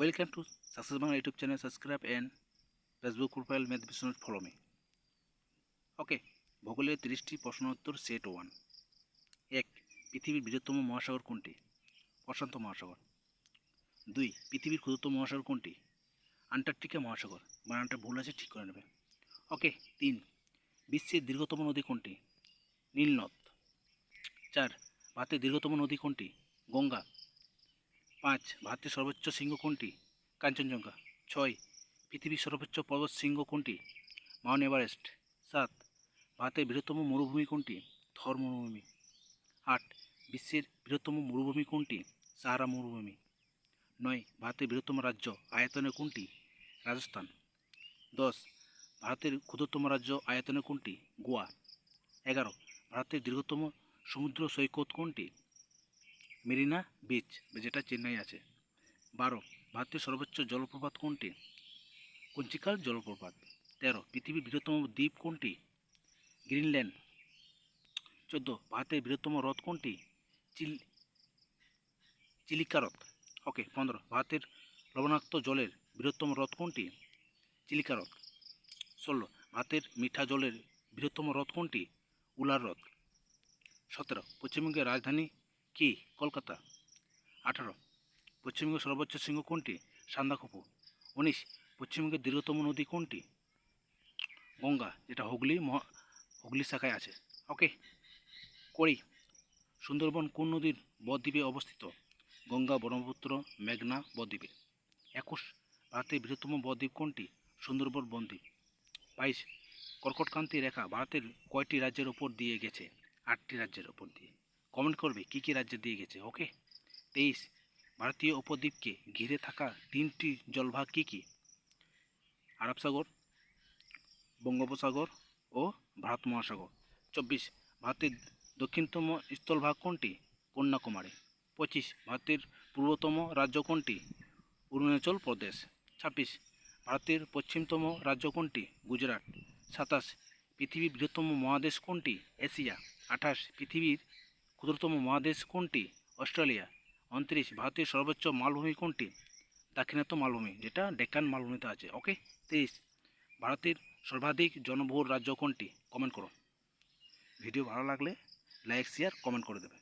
Welcome to success Bangla YouTube channel. Subscribe and Facebook profile math Biswanath follow me. Okay, ভূগোলের 30টি প্রশ্ন উত্তর set 1। 1. পৃথিবীর বৃহত্তম মহাসাগর কোনটি? প্রশান্ত মহাসাগর। 2. পৃথিবীর ক্ষুদ্রতম মহাসাগর কোনটি? আন্টার্কটিকা মহাসাগর। বানানটা ভুল আছে, ঠিক করে নেবে। ওকে। 3. বিশ্বের দীর্ঘতম নদী কোনটি? নীলনদ। 4. ভারতের দীর্ঘতম নদী কোনটি? গঙ্গা। 5. ভারতের সর্বোচ্চ শৃঙ্গ কোনটি? কাঞ্চনজঙ্ঘা। 6. পৃথিবীর সর্বোচ্চ পর্বত শৃঙ্গ কোনটি? Mount Everest. 7. ভারতের বৃহত্তম মরুভূমি কোনটি? থর মরুভূমি। 8. বিশ্বের বৃহত্তম মরুভূমি কোনটি? সাহারা মরুভূমি। 9. ভারতের বৃহত্তম রাজ্য আয়তনে কোনটি? রাজস্থান। 10. ভারতের ক্ষুদ্রতম রাজ্য আয়তনে কোনটি? গোয়া। 11. ভারতের দীর্ঘতম সমুদ্র সৈকত কোনটি? মেরিনা বিচ, যেটা চেন্নাই আছে। 12. ভারতের সর্বোচ্চ জলপ্রপাত কোনটি? কুঞ্চিকাল জলপ্রপাত। 13. পৃথিবীর বৃহত্তম দ্বীপ কোনটি? গ্রিনল্যান্ড। 14. ভারতের বৃহত্তম হ্রদ কোনটি? চিলিকা হ্রদ। ওকে। 15. ভারতের লবণাক্ত জলের বৃহত্তম হ্রদ কোনটি? চিলিকা হ্রদ। 16. ভারতের মিঠা জলের বৃহত্তম হ্রদ কোনটি? উলার হ্রদ। 17. পশ্চিমবঙ্গের রাজধানী কি? কলকাতা। 18. পশ্চিমবঙ্গের সর্বোচ্চ শৃঙ্গ কোনটি? সান্দাকফু। 19. পশ্চিমবঙ্গের দীর্ঘতম নদী কোনটি? গঙ্গা, যেটা হুগলি শাখায় আছে। ওকে। 20. সুন্দরবন কোন নদীর বদ্বীপে অবস্থিত? গঙ্গা, ব্রহ্মপুত্র, মেঘনা বদ্বীপে। 21. ভারতের বৃহত্তম বদ্বীপ কোনটি? সুন্দরবন বদ্বীপ। 22. কর্কটক্রান্তি রেখা ভারতের কয়টি রাজ্যের ওপর দিয়ে গেছে? 8টি রাজ্যের ওপর দিয়ে। কমেন্ট করবে কী কী রাজ্যে দিয়ে গেছে। ওকে। 23. ভারতীয় উপদ্বীপকে ঘিরে থাকা 3টি জলভাগ কী কী? আরব সাগর, বঙ্গোপসাগর ও ভারত মহাসাগর। 24. ভারতের দক্ষিণতম স্থলভাগ কোনটি? কন্যাকুমারী। 25. ভারতের পূর্বতম রাজ্য কোনটি? অরুণাচল প্রদেশ। 26. ভারতের পশ্চিমতম রাজ্য কোনটি? গুজরাট। 27. পৃথিবীর বৃহত্তম মহাদেশ কোনটি? এশিয়া। 28. পৃথিবীর ক্ষুদ্রতম মহাদেশ কোনটি? অস্ট্রেলিয়া। 29. ভারতের সর্বোচ্চ মালভূমি কোনটি? দাক্ষিণাত্য মালভূমি, যেটা ডেকান মালভূমিতে আছে। ওকে। 30. ভারতের সর্বাধিক জনবহুল রাজ্য কোনটি? কমেন্ট করো। ভিডিও ভালো লাগলে লাইক শেয়ার কমেন্ট করে দেবে।